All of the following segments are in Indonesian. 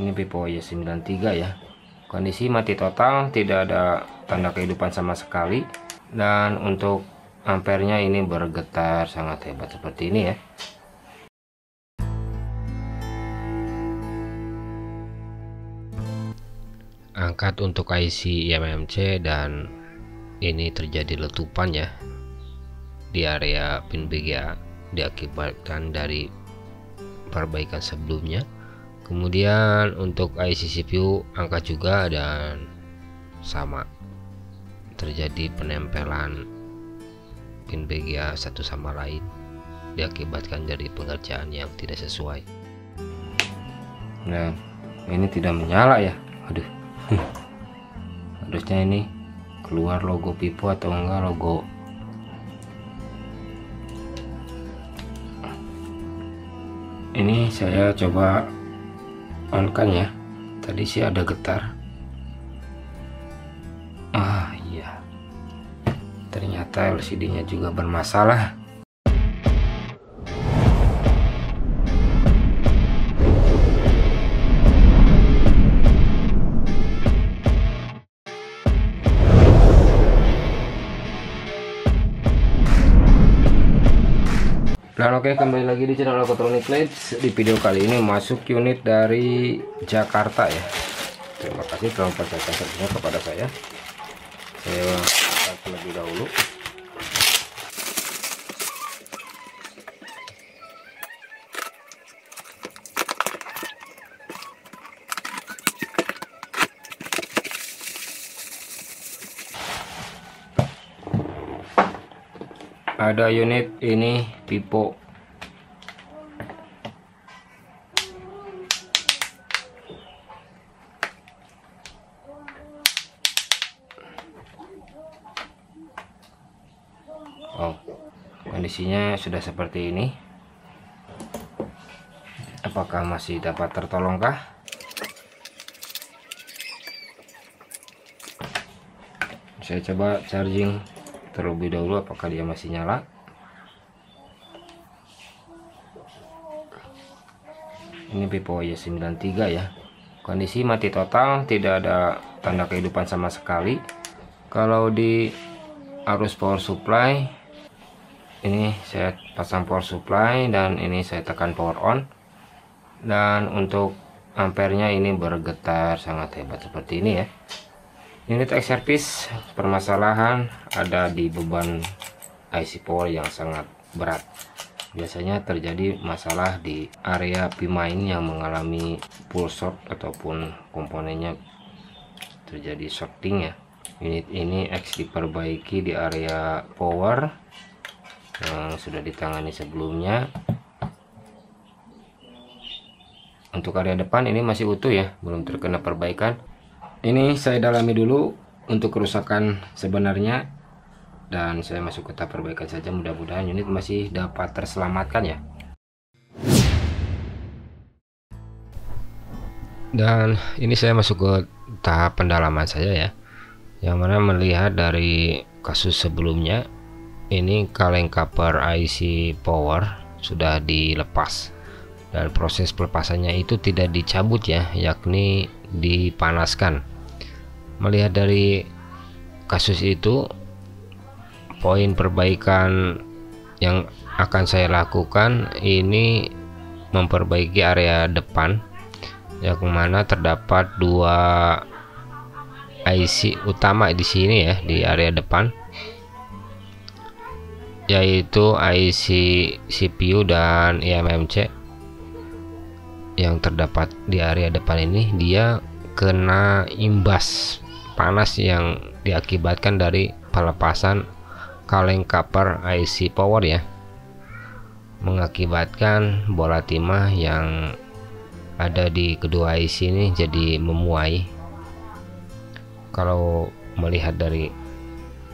Ini Vivo Y93 ya. Kondisi mati total, tidak ada tanda kehidupan sama sekali. Dan untuk ampernya ini bergetar sangat hebat seperti ini ya. Angkat untuk IC eMMC dan ini terjadi letupan ya di area pin BGA, diakibatkan dari perbaikan sebelumnya. Kemudian untuk IC CPU angkat juga dan sama, terjadi penempelan pin BGA satu sama lain, diakibatkan dari pengerjaan yang tidak sesuai. Nah, ini tidak menyala ya. Aduh. Harusnya ini keluar logo Vivo atau enggak logo. Ini saya coba on kan ya. Tadi sih ada getar. Ah iya, ternyata LCD-nya juga bermasalah. Dan oke, kembali lagi di channel Algotronic Leads. Di video kali ini masuk unit dari Jakarta ya. Terima kasih telah mempercayakan servisnya kepada saya. Saya akan terlebih dahulu. Ada unit ini Vivo kondisinya sudah seperti ini. Apakah masih dapat tertolongkah? Saya coba charging terlebih dahulu, apakah dia masih nyala. Ini Vivo Y93 ya. Kondisi mati total, tidak ada tanda kehidupan sama sekali. Kalau di arus power supply, ini saya pasang power supply dan ini saya tekan power on. Dan untuk ampernya ini bergetar sangat hebat seperti ini ya. Unit X service permasalahan ada di beban IC power yang sangat berat. Biasanya terjadi masalah di area P-main yang mengalami full short ataupun komponennya terjadi shorting ya. Unit ini X diperbaiki di area power yang sudah ditangani sebelumnya. Untuk area depan ini masih utuh ya, belum terkena perbaikan. Ini saya dalami dulu untuk kerusakan sebenarnya dan saya masuk ke tahap perbaikan saja. Mudah-mudahan unit masih dapat terselamatkan ya. Dan ini saya masuk ke tahap pendalaman saja ya, yang mana melihat dari kasus sebelumnya ini kaleng cover IC power sudah dilepas dan proses pelepasannya itu tidak dicabut ya, yakni dipanaskan. Melihat dari kasus itu, poin perbaikan yang akan saya lakukan ini memperbaiki area depan, yang mana terdapat dua IC utama di sini ya, di area depan, yaitu IC CPU dan eMMC. Yang terdapat di area depan ini dia kena imbas panas yang diakibatkan dari pelepasan kaleng cover IC power ya, mengakibatkan bola timah yang ada di kedua IC ini jadi memuai. Kalau melihat dari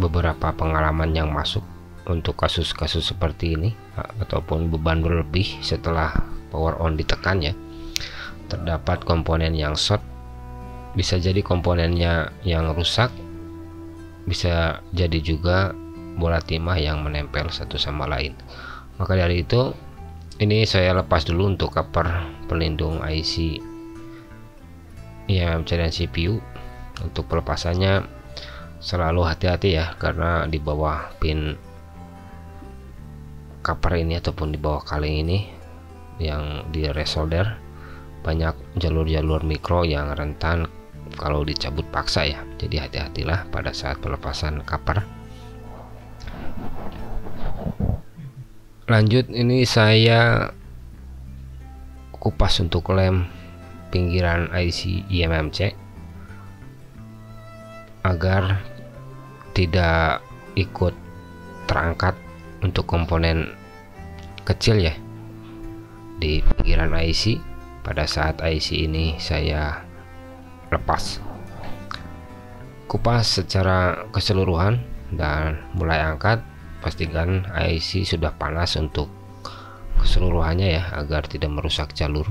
beberapa pengalaman yang masuk untuk kasus-kasus seperti ini ataupun beban berlebih setelah power on ditekan ya, terdapat komponen yang short, bisa jadi komponennya yang rusak, bisa jadi juga bola timah yang menempel satu sama lain. Maka dari itu ini saya lepas dulu untuk cover pelindung IC eMMC dan CPU. Untuk pelepasannya selalu hati-hati ya, karena di bawah pin cover ini ataupun di bawah kaleng ini yang di resolder banyak jalur-jalur mikro yang rentan kalau dicabut paksa ya. Jadi hati-hatilah pada saat pelepasan cover. Lanjut, ini saya kupas untuk lem pinggiran IC eMMC agar tidak ikut terangkat untuk komponen kecil ya di pinggiran IC pada saat IC ini saya lepas. Kupas secara keseluruhan dan mulai angkat, pastikan IC sudah panas untuk keseluruhannya ya, agar tidak merusak jalur.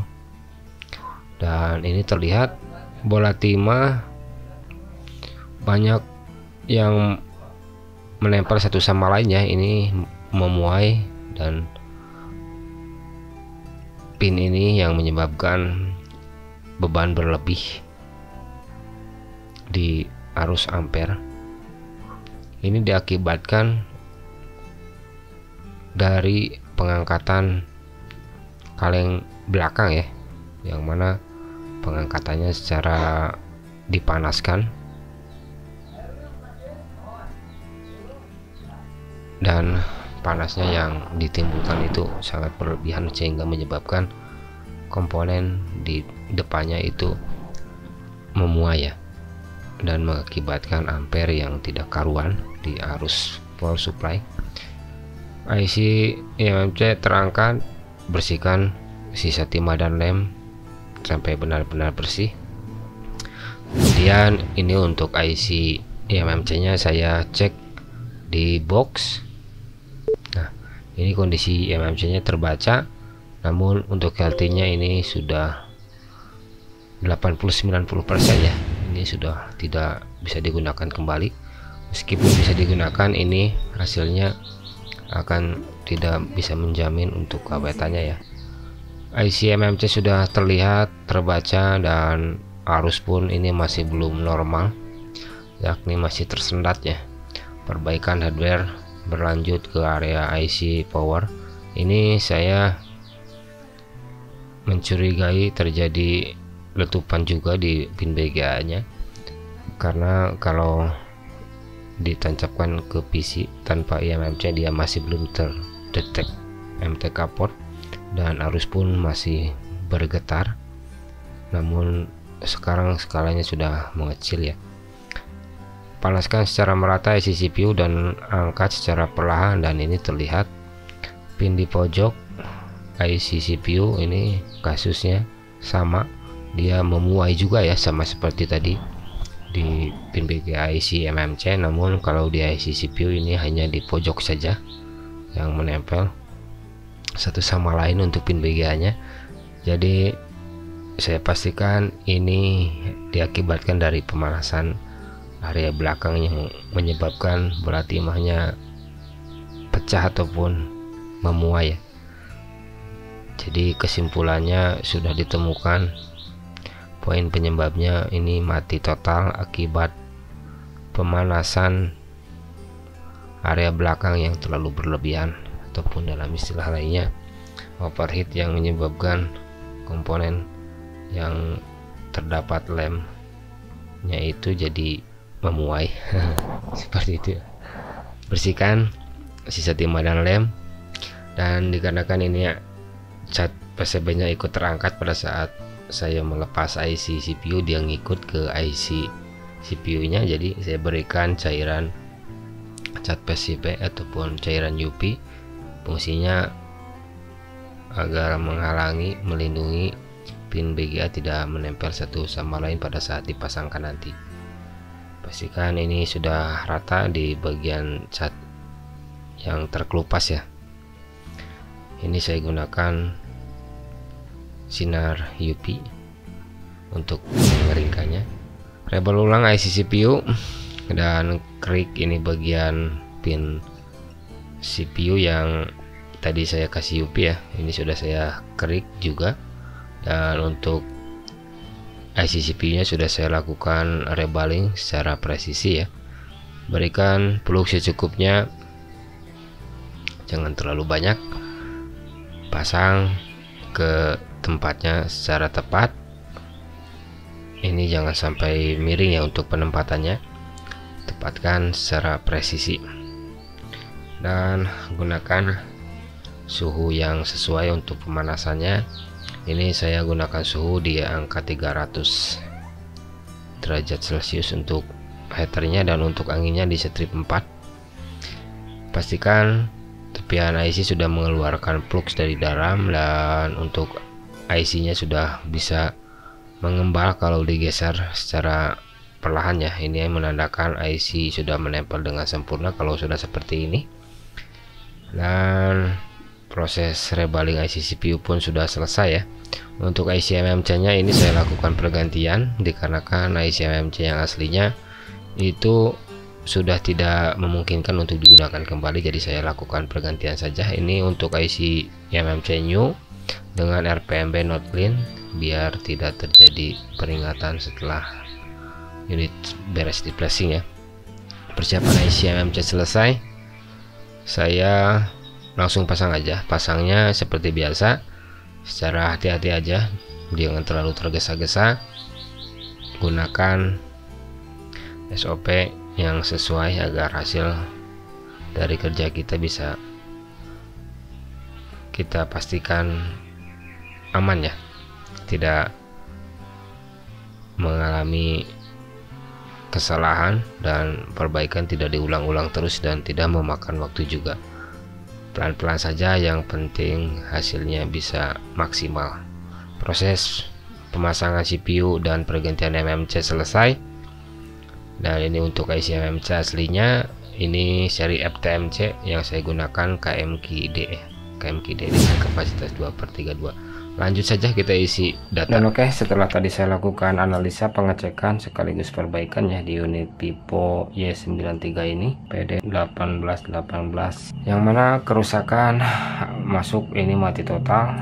Dan ini terlihat bola timah banyak yang menempel satu sama lainnya, ini memuai, dan pin ini yang menyebabkan beban berlebih di arus ampere. Ini diakibatkan dari pengangkatan kaleng belakang ya, yang mana pengangkatannya secara dipanaskan dan panasnya yang ditimbulkan itu sangat berlebihan sehingga menyebabkan komponen di depannya itu memuai ya, dan mengakibatkan ampere yang tidak karuan di arus power supply. IC eMMC terangkat, bersihkan sisa timah dan lem sampai benar-benar bersih. Kemudian ini untuk IC eMMC nya saya cek di box. Nah, ini kondisi eMMC nya terbaca, namun untuk healthy nya ini sudah 80-90% ya, ini sudah tidak bisa digunakan kembali. Meskipun bisa digunakan, ini hasilnya akan tidak bisa menjamin untuk keawetannya ya. IC eMMC sudah terlihat terbaca dan arus pun ini masih belum normal, yakni masih tersendat ya. Perbaikan hardware berlanjut ke area IC power. Ini saya mencurigai terjadi letupan juga di pin BGA nya, karena kalau ditancapkan ke PC tanpa eMMC dia masih belum terdetek MTK port dan arus pun masih bergetar. Namun sekarang skalanya sudah mengecil ya. Panaskan secara merata IC CPU dan angkat secara perlahan, dan ini terlihat pin di pojok IC CPU ini kasusnya sama, dia memuai juga ya, sama seperti tadi di pin BGA IC eMMC. Namun kalau di IC CPU ini hanya di pojok saja yang menempel satu sama lain untuk pin BGA nya. Jadi saya pastikan ini diakibatkan dari pemanasan area belakang yang menyebabkan bola timahnya pecah ataupun memuai. Jadi kesimpulannya sudah ditemukan poin penyebabnya ini mati total akibat pemanasan area belakang yang terlalu berlebihan, ataupun dalam istilah lainnya overheat, yang menyebabkan komponen yang terdapat lemnya itu jadi memuai. Seperti itu. Bersihkan sisa timah dan lem, dan dikarenakan ini ya, cat PCB nya ikut terangkat pada saat saya melepas IC CPU, dia ngikut ke IC CPU nya, jadi saya berikan cairan cat PCB ataupun cairan UV, fungsinya agar menghalangi, melindungi pin BGA tidak menempel satu sama lain pada saat dipasangkan nanti. Pastikan ini sudah rata di bagian cat yang terkelupas ya. Ini saya gunakan sinar UV untuk mengeringkannya. Rebel ulang IC CPU dan krik ini bagian pin CPU yang tadi saya kasih UV ya. Ini sudah saya krik juga. Dan untuk IC CPU nya sudah saya lakukan rebaling secara presisi ya. Berikan plug secukupnya, jangan terlalu banyak, pasang ke tempatnya secara tepat. Ini jangan sampai miring ya untuk penempatannya, tempatkan secara presisi dan gunakan suhu yang sesuai untuk pemanasannya. Ini saya gunakan suhu di angka 300 derajat Celcius untuk heaternya, dan untuk anginnya di strip 4. Pastikan tepian IC sudah mengeluarkan flux dari dalam, dan untuk IC nya sudah bisa mengembal kalau digeser secara perlahan ya. Ini menandakan IC sudah menempel dengan sempurna kalau sudah seperti ini. Dan proses rebaling IC CPU pun sudah selesai ya. Untuk IC MMC nya ini saya lakukan pergantian dikarenakan IC MMC yang aslinya itu sudah tidak memungkinkan untuk digunakan kembali, jadi saya lakukan pergantian saja. Ini untuk IC MMC new dengan RPMB not clean biar tidak terjadi peringatan setelah unit beres di flashing ya. Persiapan IC MMC selesai, saya langsung pasang aja. Pasangnya seperti biasa, secara hati-hati aja, jangan terlalu tergesa-gesa. Gunakan SOP yang sesuai agar hasil dari kerja kita bisa kita pastikan aman ya, tidak mengalami kesalahan, dan perbaikan tidak diulang-ulang terus dan tidak memakan waktu juga. Pelan-pelan saja, yang penting hasilnya bisa maksimal. Proses pemasangan CPU dan pergantian MMC selesai, dan ini untuk IC MMC aslinya. Ini seri FTMC yang saya gunakan KMKD dengan kapasitas 2/32. Lanjut saja kita isi data. Dan oke, setelah tadi saya lakukan analisa, pengecekan sekaligus perbaikan ya di unit Pipo Y93 ini PD1818, yang mana kerusakan masuk ini mati total,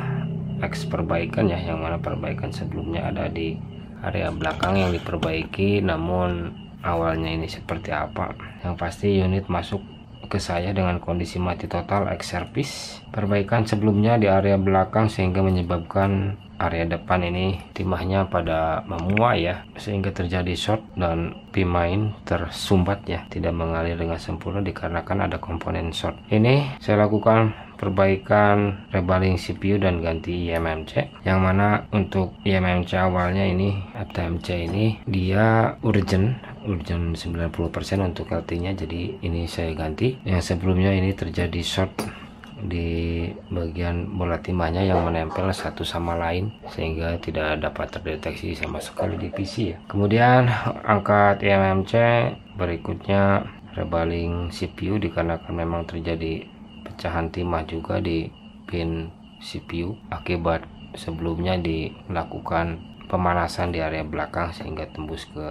X perbaikan ya, yang mana perbaikan sebelumnya ada di area belakang yang diperbaiki. Namun awalnya ini seperti apa, yang pasti unit masuk ke saya dengan kondisi mati total X service. Perbaikan sebelumnya di area belakang sehingga menyebabkan area depan ini timahnya pada memuai ya, sehingga terjadi short dan pimain tersumbat ya, tidak mengalir dengan sempurna dikarenakan ada komponen short. Ini saya lakukan perbaikan rebaling CPU dan ganti IMMC, yang mana untuk IMMC awalnya ini FTMC ini dia urgent 90% untuk LT nya, jadi ini saya ganti. Yang sebelumnya ini terjadi short di bagian bola timahnya yang menempel satu sama lain sehingga tidak dapat terdeteksi sama sekali di PC ya. Kemudian angkat IMMC, berikutnya rebaling CPU dikarenakan memang terjadi pecahan timah juga di pin CPU akibat sebelumnya dilakukan pemanasan di area belakang sehingga tembus ke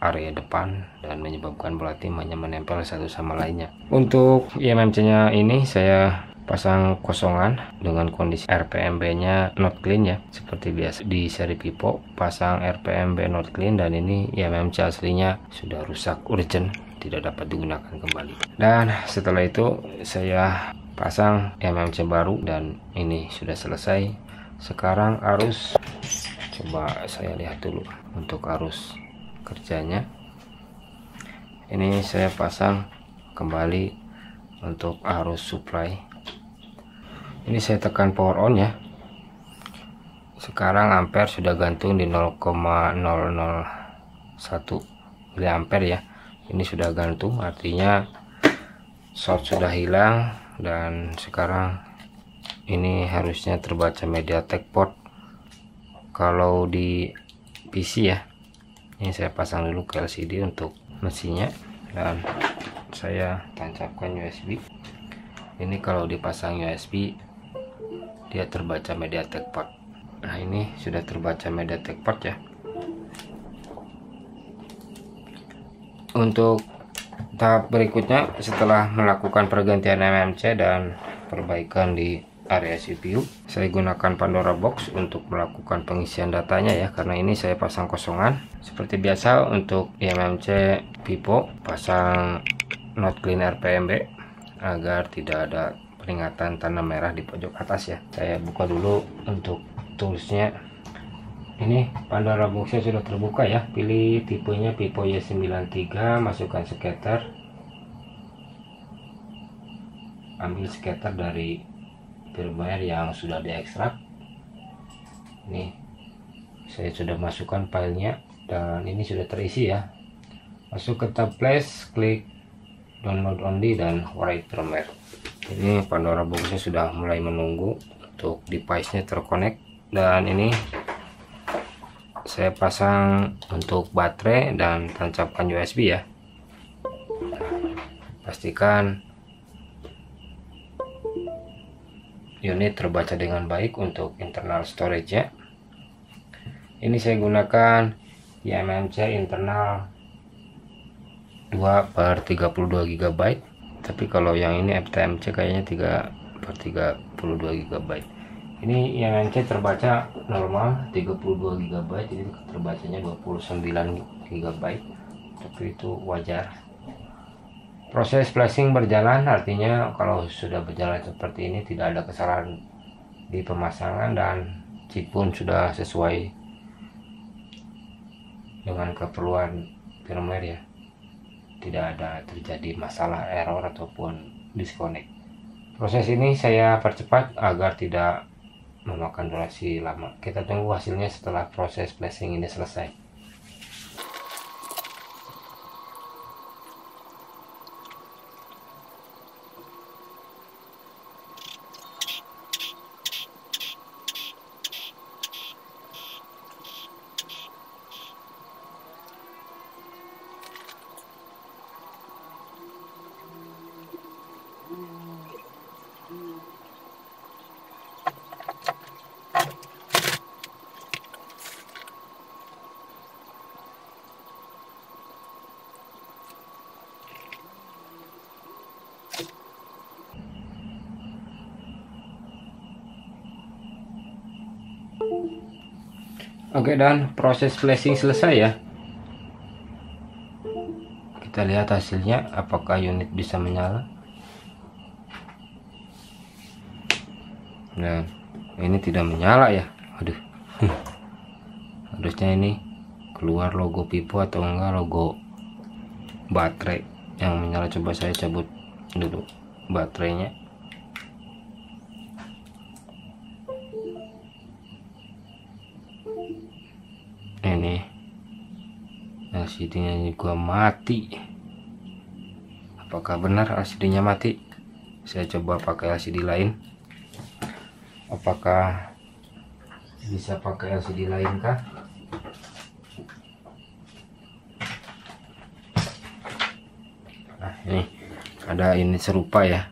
area depan dan menyebabkan bola timahnya menempel satu sama lainnya. Untuk IMMC nya ini saya pasang kosongan dengan kondisi RPMB nya not clean ya, seperti biasa di seri Pipo, pasang RPMB not clean, dan ini IMMC aslinya sudah rusak urgent, tidak dapat digunakan kembali. Dan setelah itu saya pasang IMMC baru dan ini sudah selesai. Sekarang arus, coba saya lihat dulu untuk arus kerjanya. Ini saya pasang kembali untuk arus supply. Ini saya tekan power on ya. Sekarang ampere sudah gantung di 0,001 miliampere ya. Ini sudah gantung, artinya short sudah hilang, dan sekarang ini harusnya terbaca MediaTek port kalau di PC ya. Ini saya pasang dulu ke LCD untuk mesinnya, dan saya tancapkan USB. Ini kalau dipasang USB dia terbaca MediaTek port. Nah, ini sudah terbaca MediaTek port ya. Untuk tahap berikutnya setelah melakukan pergantian MMC dan perbaikan di area CPU. Saya gunakan Pandora Box untuk melakukan pengisian datanya ya, karena ini saya pasang kosongan. Seperti biasa untuk eMMC Pipo, pasang Not Clean RPMB agar tidak ada peringatan tanda merah di pojok atas ya. Saya buka dulu untuk toolsnya. Ini Pandora Boxnya sudah terbuka ya. Pilih tipenya Pipo Y93, masukkan scatter, ambil scatter dari firmware yang sudah diekstrak. Ini saya sudah masukkan filenya dan ini sudah terisi ya. Masuk ke tab flash, klik download only dan write firmware. Ini Pandora Boxnya sudah mulai menunggu untuk device-nya terkonek, dan ini saya pasang untuk baterai dan tancapkan USB ya. Pastikan unit terbaca dengan baik untuk internal storage ya. Ini saya gunakan eMMC internal 2/32 GB, tapi kalau yang ini FTMC kayaknya 3/32 GB. Ini eMMC terbaca normal 32 GB, jadi terbacanya 29 GB, tapi itu wajar. Proses flashing berjalan, artinya kalau sudah berjalan seperti ini tidak ada kesalahan di pemasangan dan chip pun sudah sesuai dengan keperluan firmware ya. Tidak ada terjadi masalah error ataupun disconnect. Proses ini saya percepat agar tidak memakan durasi lama. Kita tunggu hasilnya setelah proses flashing ini selesai. Oke, dan proses flashing selesai ya. Kita lihat hasilnya, apakah unit bisa menyala. Nah, ini tidak menyala ya. Aduh. Harusnya ini keluar logo Pipo atau enggak logo baterai yang menyala. Coba saya cabut dulu baterainya. Ini LCD-nya juga mati. Apakah benar LCD-nya mati? Saya coba pakai LCD lain. Apakah bisa pakai LCD lain kah? Nah, ini ada ini serupa ya.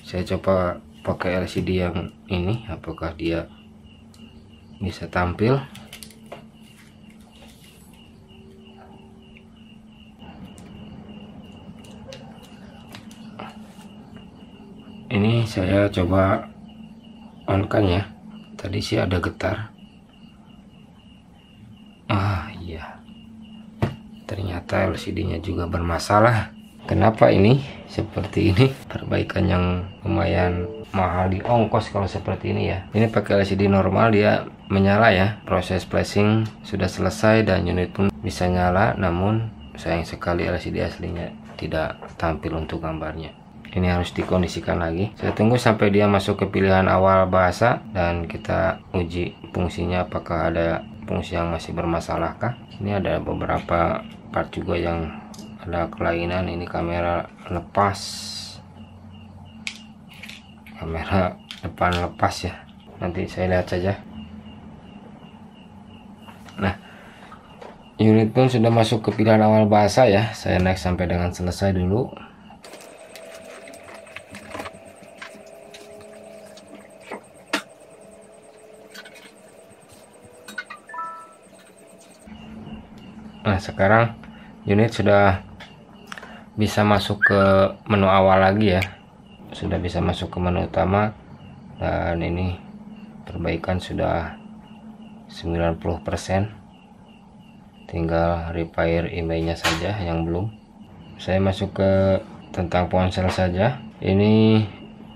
Saya coba pakai LCD yang ini, apakah dia bisa tampil? Ini saya coba on kan ya. Tadi sih ada getar. Iya, ternyata LCD-nya juga bermasalah. Kenapa ini seperti ini? Perbaikan yang lumayan mahal di ongkos kalau seperti ini ya. Ini pakai LCD normal dia menyala ya. Proses flashing sudah selesai dan unit pun bisa nyala, namun sayang sekali LCD aslinya tidak tampil untuk gambarnya. Ini harus dikondisikan lagi. Saya tunggu sampai dia masuk ke pilihan awal bahasa dan kita uji fungsinya, apakah ada fungsi yang masih bermasalah kah. Ini ada beberapa part juga yang ada kelainan. Ini kamera lepas, kamera depan lepas ya. Nanti saya lihat saja. Nah, unit pun sudah masuk ke pilihan awal bahasa ya. Saya next sampai dengan selesai dulu. Nah, sekarang unit sudah bisa masuk ke menu awal lagi ya. Sudah bisa masuk ke menu utama. Dan ini perbaikan sudah 90%, tinggal repair IMEI-nya saja yang belum. Saya masuk ke tentang ponsel saja. Ini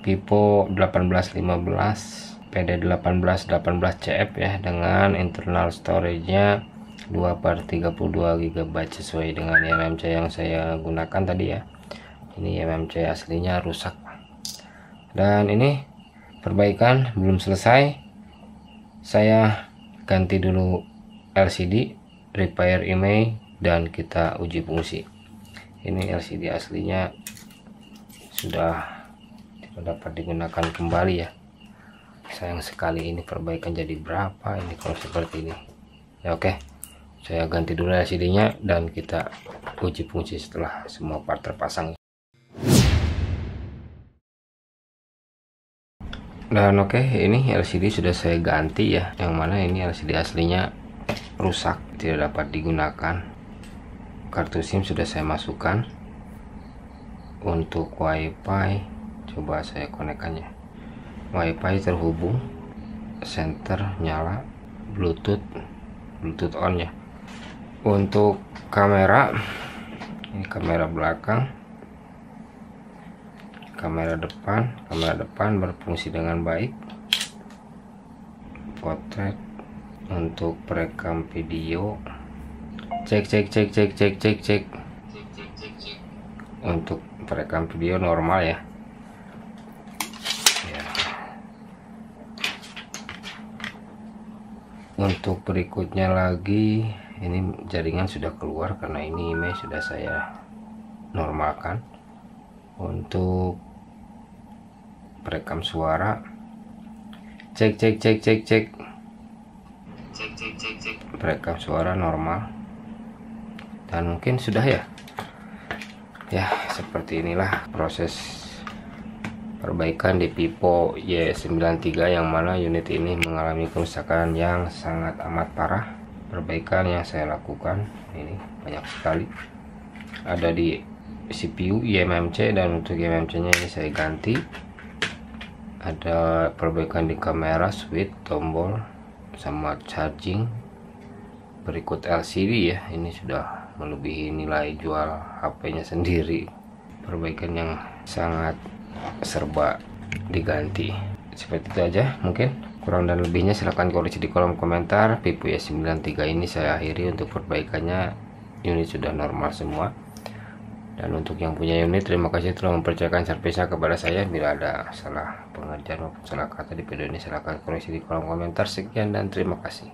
Vivo 1815 PD1818CF ya, dengan internal storage-nya 2/32 GB sesuai dengan MMC yang saya gunakan tadi ya. Ini MMC aslinya rusak. Dan ini perbaikan belum selesai. Saya ganti dulu LCD, repair IMEI, dan kita uji fungsi. Ini LCD aslinya sudah tidak dapat digunakan kembali ya. Sayang sekali, ini perbaikan jadi berapa ini kalau seperti ini ya. Oke, saya ganti dulu LCD-nya dan kita uji fungsi setelah semua part terpasang. Dan oke, ini LCD sudah saya ganti ya, yang mana ini LCD aslinya rusak, tidak dapat digunakan. Kartu SIM sudah saya masukkan. Untuk WiFi, coba saya konekkannya. WiFi terhubung, center nyala, Bluetooth on ya. Untuk kamera, ini kamera belakang, kamera depan berfungsi dengan baik. Potret untuk perekam video, cek. Untuk perekam video normal ya. Untuk berikutnya lagi, ini jaringan sudah keluar karena ini IMEI sudah saya normalkan. Untuk perekam suara, cek. Perekam suara normal. Dan mungkin sudah ya. Ya, seperti inilah proses perbaikan di Vivo Y93, yang mana unit ini mengalami kerusakan yang sangat amat parah. Perbaikan yang saya lakukan ini banyak sekali. Ada di CPU eMMC, dan untuk eMMC nya ini saya ganti. Ada perbaikan di kamera, switch, tombol, sama charging. Berikut LCD ya, ini sudah melebihi nilai jual HP-nya sendiri. Perbaikan yang sangat serba diganti. Seperti itu aja, mungkin kurang dan lebihnya silahkan koreksi di kolom komentar. Vivo Y93 ini saya akhiri untuk perbaikannya. Unit sudah normal semua. Dan untuk yang punya unit, terima kasih telah mempercayakan servisnya kepada saya. Bila ada salah pengerjaan maupun salah kata di video ini, silahkan koreksi di kolom komentar. Sekian dan terima kasih.